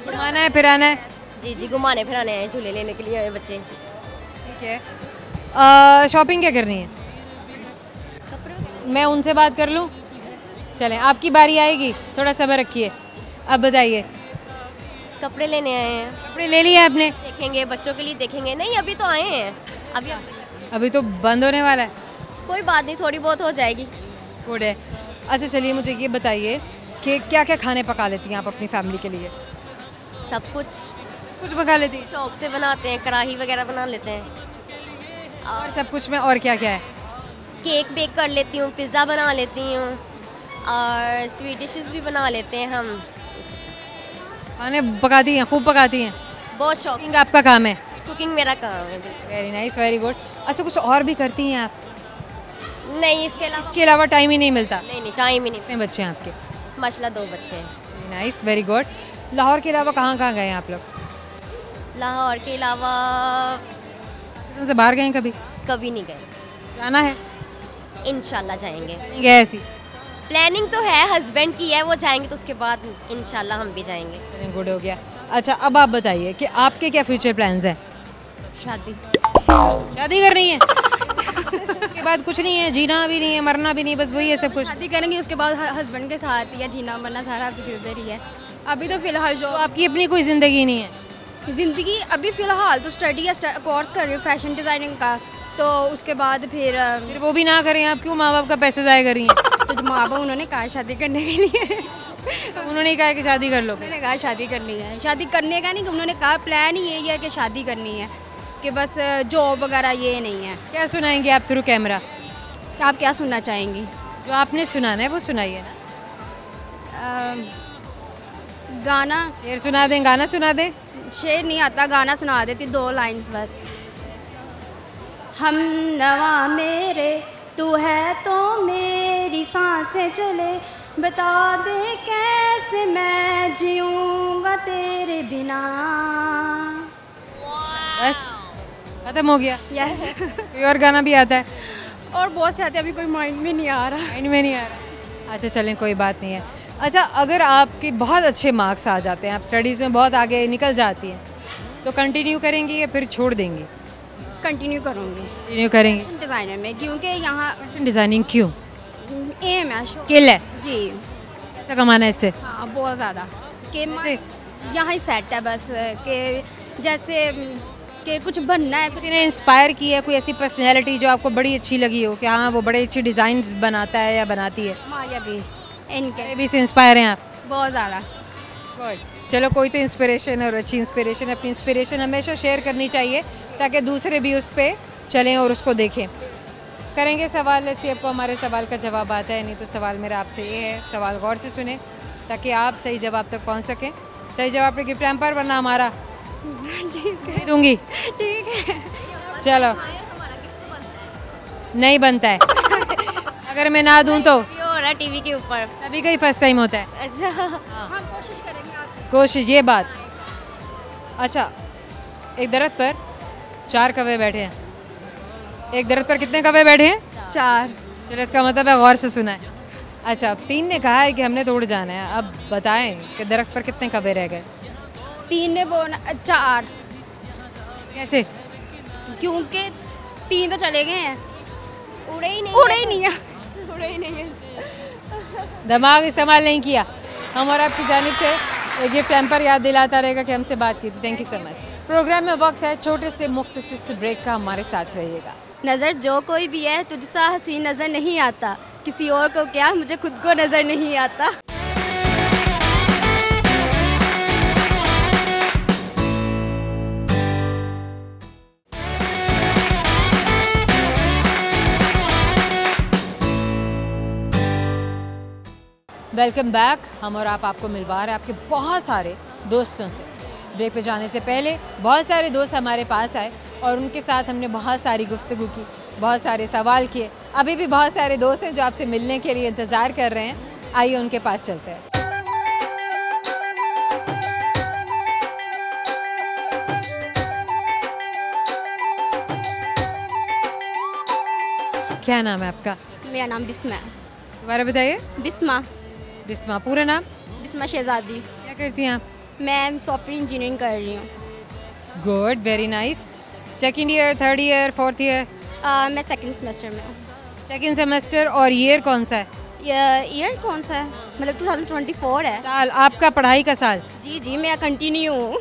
S1: घुमाना है, फिराना है।
S8: जी जी, घुमाने फिराने हैं, झूले लेने के लिए आए बच्चे।
S1: ठीक है। शॉपिंग क्या करनी है? मैं उनसे बात कर लूँ? चलें, आपकी बारी आएगी, थोड़ा सब्र रखिए। अब बताइए।
S8: कपड़े लेने आए हैं।
S1: कपड़े ले लिए आपने?
S8: देखेंगे, बच्चों के लिए देखेंगे। नहीं, अभी तो आए हैं। अभी
S1: अभी तो बंद होने वाला है।
S8: कोई बात नहीं, थोड़ी बहुत हो जाएगी।
S1: गुड है। अच्छा चलिए मुझे ये बताइए कि क्या क्या खाने पका लेती हैं आप अपनी फैमिली के लिए?
S8: सब कुछ
S1: कुछ पका लेती हैं
S8: शौक से बनाते हैं, कढ़ाई वगैरह बना लेते हैं।
S1: और सब कुछ में और क्या क्या है?
S8: केक बेक कर लेती हूँ, पिज़्ज़ा बना लेती हूँ और स्वीट डिशेस भी बना लेते हैं हम।
S1: खाने पकाती हैं, खूब पकाती हैं?
S8: बहुत शौक,
S1: कुकिंग आपका काम है?
S8: कुकिंग मेरा काम है बिल्कुल।
S1: Very nice, very good. अच्छा कुछ और भी करती हैं आप?
S8: नहीं, इसके
S1: अलावा टाइम ही नहीं मिलता?
S8: नहीं, टाइम ही नहीं।
S1: कितने बच्चे हैं आपके?
S8: माशाल्लाह 2 बच्चे हैं।
S1: Very nice, very good. Lahore के अलावा कहाँ कहाँ गए हैं आप लोग?
S8: लाहौर के अलावा
S1: से बाहर गए हैं कभी?
S8: कभी नहीं गए।
S1: जाना है?
S8: इंशाल्लाह जाएंगे।
S1: नहीं गए ऐसी?
S8: प्लानिंग तो है, हस्बैंड की है, वो जाएंगे तो उसके बाद इंशाल्लाह हम भी जाएंगे।
S1: चलिए गुड हो गया। अच्छा अब आप बताइए कि आपके क्या फ्यूचर प्लान्स हैं?
S8: शादी।
S1: शादी करनी है? उसके बाद कुछ नहीं है, जीना भी नहीं है, मरना भी नहीं, बस वही है सब कुछ?
S6: शादी करेंगे उसके बाद हस्बैंड के साथ या जीना मरना सारा कुछ उधर ही है। अभी तो फिलहाल जो
S1: तो आपकी अपनी कोई ज़िंदगी नहीं है?
S6: ज़िंदगी अभी फ़िलहाल तो स्टडी या कोर्स कर रही हूँ फैशन डिज़ाइनिंग का, तो उसके बाद फिर
S1: वो भी ना करें आप, क्यों माँ बाप का पैसे ज़ाया कर रही हैं?
S6: तो जो माँ बाप उन्होंने कहा शादी करने के लिए
S1: तो उन्होंने ही कहा कि शादी कर लो।
S6: उन्होंने कहा शादी करनी है, शादी करने का नहीं, उन्होंने कहा प्लान ही यही है कि शादी करनी है, कि बस जॉब वगैरह ये नहीं है।
S1: क्या सुनाएंगे आप थ्रू कैमरा?
S6: आप क्या सुनना चाहेंगी?
S1: जो आपने सुनाना है वो सुनाइए ना।
S6: गाना?
S1: शेर सुना दें, गाना सुना दें?
S6: शेर नहीं आता, गाना सुना देती 2 लाइन्स बस। हम नवा मेरे तू है तो मेरी सांसें चले, बता दे कैसे मैं जीऊँगा तेरे बिना।
S1: बस खत्म हो गया?
S6: यस।
S1: कोई और गाना भी आता है?
S6: और बहुत से आते हैं, अभी कोई माइंड में नहीं आ रहा।
S1: माइंड में नहीं आ रहा? अच्छा चलें कोई बात नहीं है। अच्छा अगर आपके बहुत अच्छे मार्क्स आ जाते हैं, आप स्टडीज़ में बहुत आगे निकल जाती हैं, तो कंटिन्यू करेंगी या फिर छोड़ देंगी?
S6: कंटिन्यू करूँगी।
S1: कंटिन्यू करेंगी?
S6: डिज़ाइनर में, क्योंकि यहाँ
S1: फैशन डिज़ाइनिंग क्यों?
S6: एम है,
S1: स्किल है
S6: जी।
S1: पैसा कमाना है इससे?
S6: हाँ बहुत ज़्यादा, कि यहाँ ही सेट है बस, कि जैसे कि कुछ बनना है।
S1: किसी ने इंस्पायर की है कोई ऐसी पर्सनैलिटी जो आपको बड़ी अच्छी लगी हो कि हाँ वो बड़े अच्छी डिज़ाइंस बनाता है या बनाती है?
S6: माया भी, इनके
S1: भी से इंस्पायर हैं आप?
S6: बहुत ज़्यादा।
S1: गुड। चलो कोई तो इंस्पिरेशन और अच्छी इंस्पिरेशन, अपनी इंस्पिरेशन हमेशा शेयर करनी चाहिए ताकि दूसरे भी उस पर चलें और उसको देखें। करेंगे सवाल, लेट्स सी आपको हमारे सवाल का जवाब आता है, नहीं तो सवाल मेरा आपसे ये है, सवाल गौर से सुने ताकि आप सही जवाब तक पहुंच सकें। सही जवाब पे गिफ्ट हैम्पर, वरना हमारा नहीं दूंगी।
S6: ठीक है
S1: चलो नहीं बनता है अगर मैं ना दूं तो?
S8: ये हो रहा है टीवी के ऊपर,
S1: सभी का ही फर्स्ट टाइम होता है।
S8: अच्छा
S6: हम कोशिश करेंगे आप।
S1: कोशिश, ये बात। अच्छा एक दरख्त पर 4 कौवे बैठे हैं, एक दरख्त पर कितने कौवे बैठे हैं?
S6: 4।
S1: चलो इसका मतलब है गौर से सुना है। अच्छा अब 3 ने कहा है कि हमने तोड़ जाना है, अब बताएं कि दरख्त पर कितने कौवे रह गए?
S6: 3 ने बोला 4,
S1: कैसे?
S6: क्योंकि 3 तो चले गए हैं,
S8: उड़े ही नहीं,
S6: उड़े ही नहीं है।
S8: उड़े ही नहीं है।
S1: दिमाग इस्तेमाल नहीं किया। हम और आपकी जानिब से एक गिफ्ट हैम्पर याद दिलाता रहेगा कि हमसे बात की थी। Thank you so much. Programme में वक्त है छोटे से मुख्तसर ब्रेक का, हमारे साथ रहिएगा।
S8: नज़र जो कोई भी है तुझसा हसीन नज़र नहीं आता, किसी और को क्या मुझे खुद को नज़र नहीं आता।
S1: Welcome back. हम और आप आपको मिलवा रहे हैं आपके बहुत सारे दोस्तों से। ब्रेक पे जाने से पहले बहुत सारे दोस्त हमारे पास आए और उनके साथ हमने बहुत सारी गुफ्तगू की, बहुत सारे सवाल किए। अभी भी बहुत सारे दोस्त हैं जो आपसे मिलने के लिए इंतज़ार कर रहे हैं। आइए उनके पास चलते हैं। क्या नाम है आपका?
S8: मेरा नाम बिस्मा है।
S1: दोबारा बताइए।
S8: बिस्मा।
S1: बिस्मा, पूरा नाम?
S8: बिस्मा शहजादी।
S1: क्या करती हैं आप?
S8: मैं सॉफ्टवेयर इंजीनियरिंग कर रही हूँ।
S1: Good, very nice. Second year, third year, fourth year?
S8: मैं सेकंड सेमेस्टर में हूँ।
S1: Second semester. और ईयर कौन सा है?
S8: ईयर कौन सा है? मतलब 2024 है।
S1: साल आपका पढ़ाई का साल?
S8: जी जी, मैं कंटिन्यू हूँ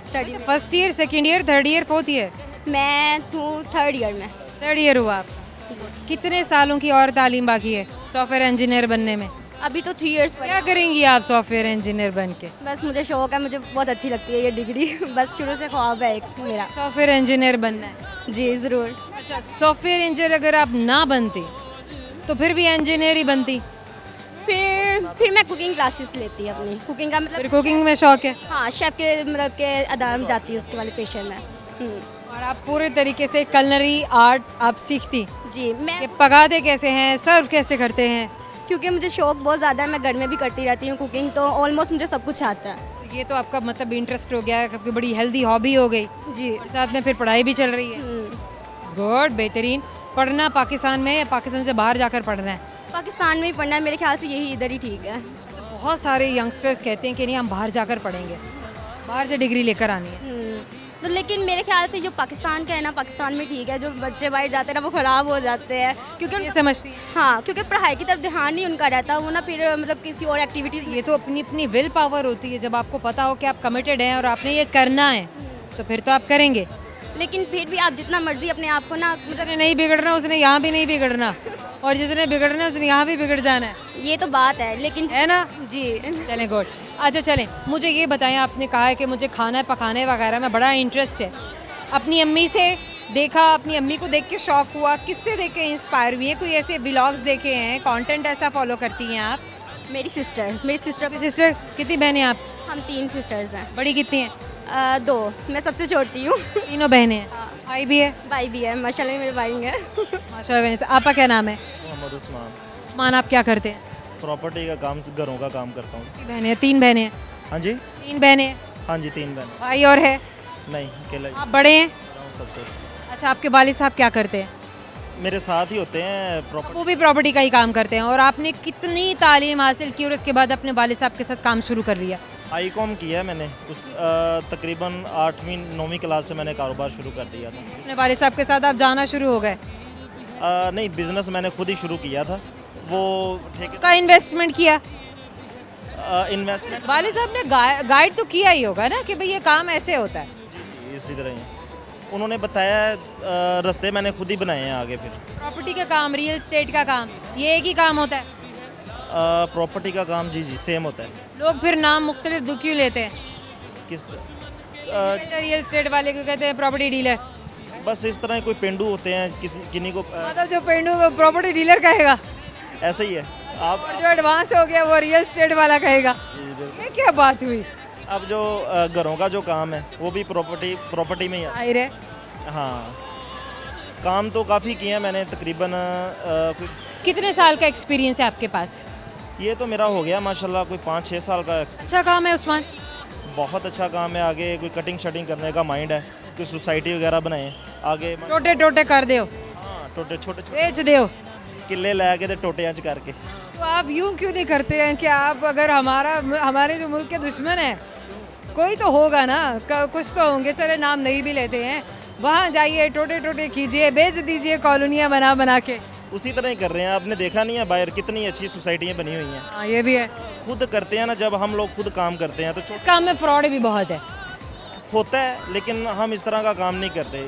S8: study.
S1: First year, second year, third year, fourth year?
S8: मैं हूँ थर्ड ईयर में।
S1: थर्ड ईयर हुआ आप। कितने सालों की और तालीम बाकी है सॉफ्टवेयर इंजीनियर बनने में?
S6: अभी तो 3 इयर्स
S1: क्या करेंगी आप सॉफ्टवेयर इंजीनियर बन के?
S6: बस मुझे शौक है, मुझे बहुत अच्छी लगती है ये डिग्री। बस शुरू से ख्वाब है एक मेरा।
S1: सॉफ्टवेयर इंजीनियर बनना है?
S6: जी ज़रूर।
S1: अच्छा, सॉफ्टवेयर इंजीनियर अगर आप ना बनती तो फिर भी इंजीनियर ही बनती?
S6: फिर मैं कुकिंग क्लासेस लेती अपनी, कुकिंग का मतलब
S1: फिर कुकिंग में शौक है?
S6: हाँ, शेफ़ के मतलब के अदाम जाती है, उसके वाले पेशेंट में।
S1: और आप पूरे तरीके से कलनरी आर्ट आप सीखती?
S6: जी, मैं
S1: ये पकाते कैसे हैं, सर्व कैसे करते हैं?
S6: क्योंकि मुझे शौक बहुत ज़्यादा है, मैं घर में भी करती रहती हूँ कुकिंग, तो ऑलमोस्ट मुझे सब कुछ आता है।
S1: ये तो आपका मतलब इंटरेस्ट हो गया, आपकी बड़ी हेल्दी हॉबी हो गई
S6: जी।
S1: और साथ में फिर पढ़ाई भी चल रही है। गुड, बेहतरीन। पढ़ना पाकिस्तान में या पाकिस्तान से बाहर जाकर पढ़ना है?
S6: पाकिस्तान में ही पढ़ना है, मेरे ख्याल से यही इधर ही ठीक है।
S1: बहुत सारे यंगस्टर्स कहते हैं कि नहीं हम बाहर जाकर पढ़ेंगे, बाहर से डिग्री लेकर आनी है।
S6: तो लेकिन मेरे ख्याल से जो पाकिस्तान का है ना, पाकिस्तान में ठीक है। जो बच्चे बाहर जाते हैं ना वो ख़राब हो जाते हैं, क्योंकि
S1: ये समझती है?
S6: हाँ, क्योंकि पढ़ाई की तरफ ध्यान नहीं उनका रहता, वो ना फिर मतलब किसी और एक्टिविटीज़।
S1: ये तो अपनी अपनी विल पावर होती है। जब आपको पता हो कि आप कमिटेड हैं और आपने ये करना है तो फिर तो आप करेंगे।
S6: लेकिन फिर भी आप जितना मर्जी अपने आप को ना मतलब
S1: जिसने नहीं बिगड़ना उसने यहाँ भी नहीं बिगड़ना, और जिसने बिगड़ना है उसने यहाँ भी बिगड़ जाना है।
S6: ये तो बात है, लेकिन
S1: है ना?
S6: जी।
S1: चलें, गुड। अच्छा चलें, मुझे ये बताएं, आपने कहा है कि मुझे खाना पकाने वगैरह में बड़ा इंटरेस्ट है। अपनी अम्मी से देखा, अपनी अम्मी को देख के शौक हुआ, किससे देख के इंस्पायर हुई है? कोई ऐसे व्लॉग्स देखे हैं, कंटेंट ऐसा फॉलो करती हैं आप?
S6: मेरी सिस्टर
S1: कितनी बहनें आप?
S6: हम 3 सिस्टर्स हैं।
S1: बड़ी कितनी हैं?
S6: 2, मैं सबसे छोटी हूँ।
S1: तीनों बहनें हैं? भाई भी है?
S6: भाई भी है, माशाल्लाह मेरे भाई हैं।
S1: माशाल्लाह। आपका क्या नाम है?
S9: मोहम्मद उस्मान।
S1: उस्मान, आप क्या करते हैं?
S9: प्रॉपर्टी का काम, घरों का काम करता हूँ।
S1: बहनें? 3 बहनें हैं?
S9: हाँ जी।
S1: 3 बहनें?
S9: हाँ जी, 3 बहन।
S1: भाई और है?
S9: नहीं, अकेला ही
S1: आप बड़े हैं?
S9: हूँ सबसे।
S1: अच्छा, आपके वालिद साहब क्या करते हैं?
S9: मेरे साथ ही होते हैं प्रॉपर्टी।
S1: वो भी प्रॉपर्टी का ही काम करते हैं। और आपने कितनी तालीम हासिल की और उसके बाद अपने वालिद साहब के साथ काम शुरू कर लिया?
S9: आईकॉम किया है मैंने, उस तकरीबन 8वीं 9वीं क्लास से मैंने कारोबार शुरू कर दिया था।
S1: अपने वालिद साहब के साथ आप जाना शुरू हो गए?
S9: नहीं, बिज़नेस मैंने खुद ही शुरू किया था। वो ठेके
S1: का इन्वेस्टमेंट किया?
S9: इन्वेस्टमेंट
S1: वालिद साहब ने गाइड तो किया ही होगा ना कि भाई ये काम ऐसे होता है?
S9: जी, इसी तरह ही उन्होंने बताया। रास्ते मैंने खुद ही बनाए हैं आगे। फिर
S1: प्रॉपर्टी का काम, रियल एस्टेट का काम, ये एक ही काम होता है?
S9: प्रॉपर्टी का काम जी सेम होता है।
S1: लोग फिर नाम मुख्तलिफ दुख क्यों लेते हैं?
S9: किस
S1: रियल एस्टेट वाले को कहते हैं प्रॉपर्टी डीलर।
S9: बस इस तरह कोई पेंडू होते हैं, किन्हीं को
S1: मतलब जो पेंडू वो प्रॉपर्टी डीलर कहेगा,
S9: ऐसा ही है। आप
S1: और जो एडवांस हो गया वो रियल एस्टेट वाला कहेगा। ये क्या बात हुई?
S9: अब जो घरों का जो काम है वो भी प्रॉपर्टी में ही है।
S1: रे
S9: हाँ, काम तो काफ़ी किए हैं मैंने, तकरीबन
S1: कितने साल का एक्सपीरियंस है आपके पास?
S9: ये तो मेरा हो गया माशाल्लाह कोई 5-6 साल का।
S1: अच्छा काम है उस्मान?
S9: बहुत अच्छा काम है। आगे कोई कटिंग शटिंग करने का माइंड है, कोई सोसाइटी वगैरह बनाए आगे।
S1: टोटे टोटे कर दो?
S9: हाँ, टोटे छोटे
S1: बेच दो?
S9: किले लै के टोटे अंच करके।
S1: तो आप यूं क्यों नहीं करते हैं कि आप अगर हमारे जो मुल्क के दुश्मन हैं, कोई तो होगा ना, कुछ तो होंगे, चले नाम नहीं भी लेते हैं, वहाँ जाइए, टोटे टोटे कीजिए, बेच दीजिए कॉलोनियाँ बना बना के।
S9: उसी तरह ही कर रहे हैं। आपने देखा नहीं है बाहर कितनी अच्छी सोसाइटियाँ बनी हुई हैं।
S1: हाँ, ये भी है।
S9: खुद करते हैं ना, जब हम लोग खुद काम करते हैं तो
S1: इस काम में फ्रॉड भी बहुत है।
S9: होता है, लेकिन हम इस तरह का काम नहीं करते।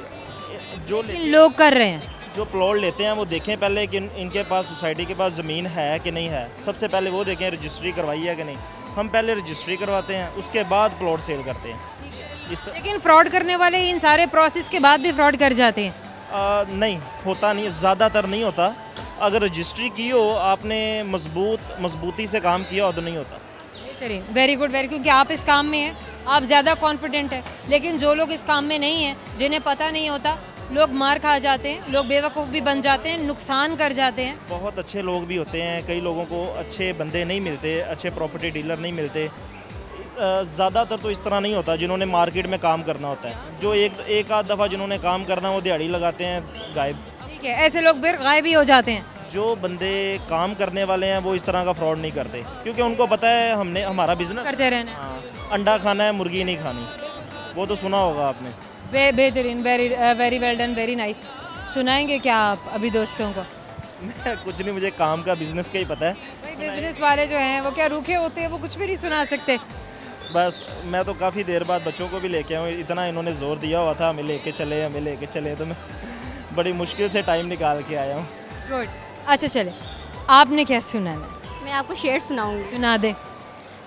S9: जो
S1: लोग कर रहे हैं,
S9: जो प्लॉट लेते हैं वो देखें पहले कि इनके पास, सोसाइटी के पास ज़मीन है कि नहीं है। सबसे पहले वो देखें रजिस्ट्री करवाई है कि नहीं। हम पहले रजिस्ट्री करवाते हैं, उसके बाद प्लॉट सेल करते हैं।
S1: लेकिन फ्रॉड करने वाले इन सारे प्रोसेस के बाद भी फ्रॉड कर जाते हैं।
S9: नहीं, होता नहीं, ज़्यादातर नहीं होता। अगर रजिस्ट्री की हो आपने, मजबूती से काम किया हो तो नहीं होता।
S1: वेरी गुड, क्योंकि आप इस काम में हैं, आप ज़्यादा कॉन्फिडेंट हैं। लेकिन जो लोग इस काम में नहीं हैं, जिन्हें पता नहीं होता, लोग मार खा जाते हैं, लोग बेवकूफ़ भी बन जाते हैं, नुकसान कर जाते हैं।
S9: बहुत अच्छे लोग भी होते हैं, कई लोगों को अच्छे बंदे नहीं मिलते, अच्छे प्रॉपर्टी डीलर नहीं मिलते। ज़्यादातर तो इस तरह नहीं होता जिन्होंने मार्केट में काम करना होता है। जो एक आध दफ़ा जिन्होंने काम करना, वो दिहाड़ी लगाते हैं, गायब।
S1: ठीक है, ऐसे लोग फिर गायब ही हो जाते हैं।
S9: जो बंदे काम करने वाले हैं वो इस तरह का फ्रॉड नहीं करते, क्योंकि उनको पता है हमने हमारा बिजनेस
S1: करते रहना।
S9: हाँ, अंडा खाना है, मुर्गी नहीं खानी। वो तो सुना होगा आपने।
S1: बेहतरीन, very well done, very nice. सुनाएंगे क्या आप अभी दोस्तों को?
S9: मैं कुछ नहीं, मुझे काम का, बिजनेस का ही पता है।
S1: बिजनेस वाले जो हैं वो क्या रूखे होते हैं, वो कुछ भी नहीं सुना सकते।
S9: बस मैं तो काफ़ी देर बाद बच्चों को भी लेके आऊँ, इतना इन्होंने ज़ोर दिया हुआ था हमें लेके चले, तो मैं बड़ी मुश्किल से टाइम निकाल के आया हूँ।
S1: गुड। अच्छा चले, आपने क्या सुनाना है?
S6: मैं आपको शेर सुनाऊंगी।
S1: सुना दे।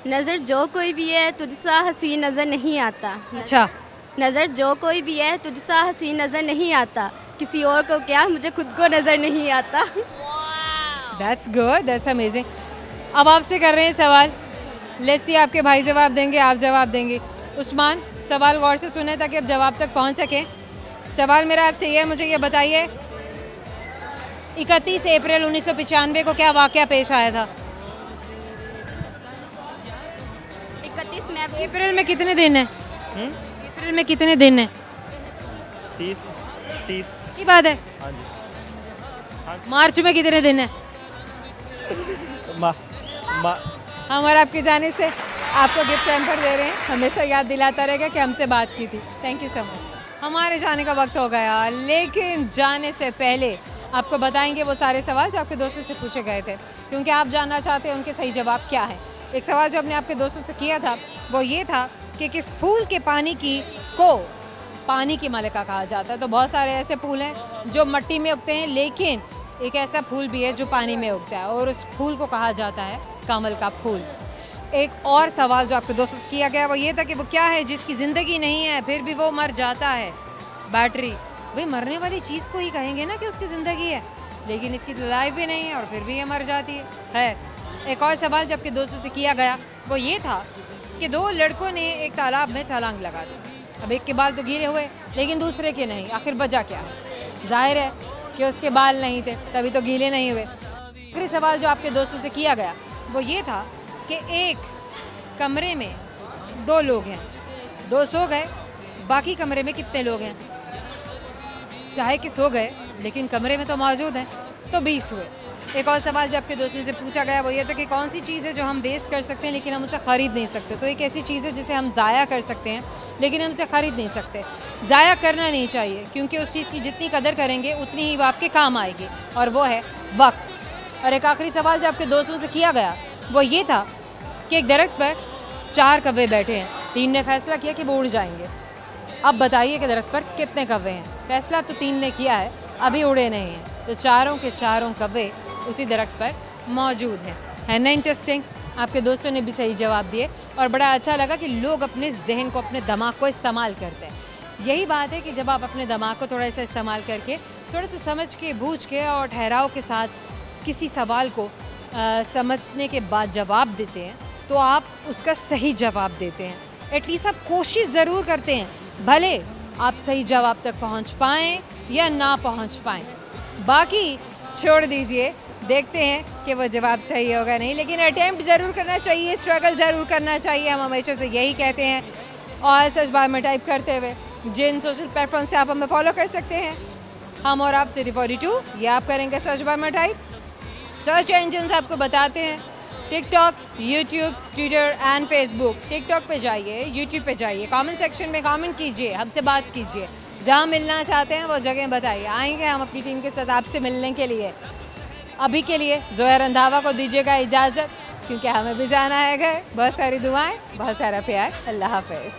S6: नज़र जो कोई भी है तुझसा हसी नज़र नहीं आता।
S1: अच्छा,
S6: नज़र जो कोई भी है तुझसा हसी नज़र नहीं आता, किसी और को क्या मुझे खुद को नज़र नहीं आता।
S1: That's good, that's amazing. अब आपसे कर रहे हैं सवाल, लेट्स सी आपके भाई जवाब देंगे, आप जवाब देंगे। उस्मान, सवाल गौर से सुने ताकि आप जवाब तक पहुंच सकें। सवाल मेरा आपसे ये है, मुझे ये बताइए 31 अप्रैल 1995 को क्या वाक़या पेश आया था?
S6: 31 में
S1: अप्रैल में कितने दिन हैं? अप्रैल में कितने दिन हैं?
S9: 30
S1: की बात है।
S9: हाँ जी।
S1: मार्च में कितने दिन हैं? हम और आपकी जानिब से आपको गिफ्ट पैम्पर दे रहे हैं, हमेशा याद दिलाता रहेगा कि हमसे बात की थी। Thank you so much. हमारे जाने का वक्त हो गया, लेकिन जाने से पहले आपको बताएंगे वो सारे सवाल जो आपके दोस्तों से पूछे गए थे, क्योंकि आप जानना चाहते हैं उनके सही जवाब क्या है। एक सवाल जो आपने आपके दोस्तों से किया था वो ये था कि किस फूल के पानी को पानी की मलिका कहा जाता है। तो बहुत सारे ऐसे फूल हैं जो मिट्टी में उगते हैं, लेकिन एक ऐसा फूल भी है जो पानी में उगता है और उस फूल को कहा जाता है कमल का फूल। एक और सवाल जो आपके दोस्तों से किया गया वो ये था कि वो क्या है जिसकी ज़िंदगी नहीं है फिर भी वो मर जाता है? बैटरी। भाई मरने वाली चीज़ को ही कहेंगे ना कि उसकी ज़िंदगी है, लेकिन इसकी तो लाइफ भी नहीं है और फिर भी ये मर जाती है। खैर, एक और सवाल जो आपके दोस्तों से किया गया वो ये था कि दो लड़कों ने एक तालाब में छलांग लगा दी। अब एक के बाल तो गीले हुए लेकिन दूसरे के नहीं, आखिर वजह क्या है? जाहिर है कि उसके बाल नहीं थे, तभी तो गीले नहीं हुए। आखिरी सवाल जो आपके दोस्तों से किया गया वो ये था कि एक कमरे में दो लोग हैं, दो सो गए, बाकी कमरे में कितने लोग हैं? चाहे कि सो गए लेकिन कमरे में तो मौजूद हैं, तो 20 हुए। एक और सवाल जो आपके दोस्तों से पूछा गया वो ये था कि कौन सी चीज़ है जो हम वेस्ट कर सकते हैं लेकिन हम उसे ख़रीद नहीं सकते? तो एक ऐसी चीज़ है जिसे हम ज़ाया कर सकते हैं लेकिन हम उसे ख़रीद नहीं सकते। ज़ाया करना नहीं चाहिए, क्योंकि उस चीज़ की जितनी कदर करेंगे उतनी ही वो आपके काम आएगी, और वो है वक्त। और एक आखिरी सवाल जो आपके दोस्तों से किया गया वो ये था कि एक दरख्त पर 4 कौवे बैठे हैं, 3 ने फैसला किया कि वो उड़ जाएंगे। अब बताइए कि दरख्त पर कितने कौवे हैं? फैसला तो 3 ने किया है, अभी उड़े नहीं हैं, तो चारों के चारों कौवे उसी दरख्त पर मौजूद हैं। है ना इंटरेस्टिंग? आपके दोस्तों ने भी सही जवाब दिए और बड़ा अच्छा लगा कि लोग अपने जहन को, अपने दिमाग को इस्तेमाल करते हैं। यही बात है कि जब आप अपने दिमाग को थोड़ा सा इस्तेमाल करके, थोड़ा सा समझ के, बूझ के और ठहराव के साथ किसी सवाल को समझने के बाद जवाब देते हैं तो आप उसका सही जवाब देते हैं। एटलीस्ट आप कोशिश ज़रूर करते हैं, भले आप सही जवाब तक पहुंच पाएँ या ना पहुंच पाएँ। बाकी छोड़ दीजिए, देखते हैं कि वो जवाब सही होगा नहीं, लेकिन अटेम्प्ट ज़रूर करना चाहिए, स्ट्रगल ज़रूर करना चाहिए। हम हमेशा से यही कहते हैं। और सर्च बार में टाइप करते हुए जिन सोशल प्लेटफॉर्म से आप हमें फॉलो कर सकते हैं, हम और आप सिटी 42, ये आप करेंगे सर्च बार में टाइप। सर्च इंजन आपको बताते हैं TikTok, YouTube, Twitter and Facebook. TikTok पे जाइए, यूट्यूब पे जाइए, कमेंट सेक्शन में कमेंट कीजिए, हमसे बात कीजिए, जहाँ मिलना चाहते हैं वो जगह बताइए, आएंगे हम अपनी टीम के साथ आपसे मिलने के लिए। अभी के लिए जोया रंधावा को दीजिएगा इजाज़त, क्योंकि हमें भी जाना है घर। बहुत सारी दुआएं, बहुत सारा प्यार। अल्लाह हाफ़िज़।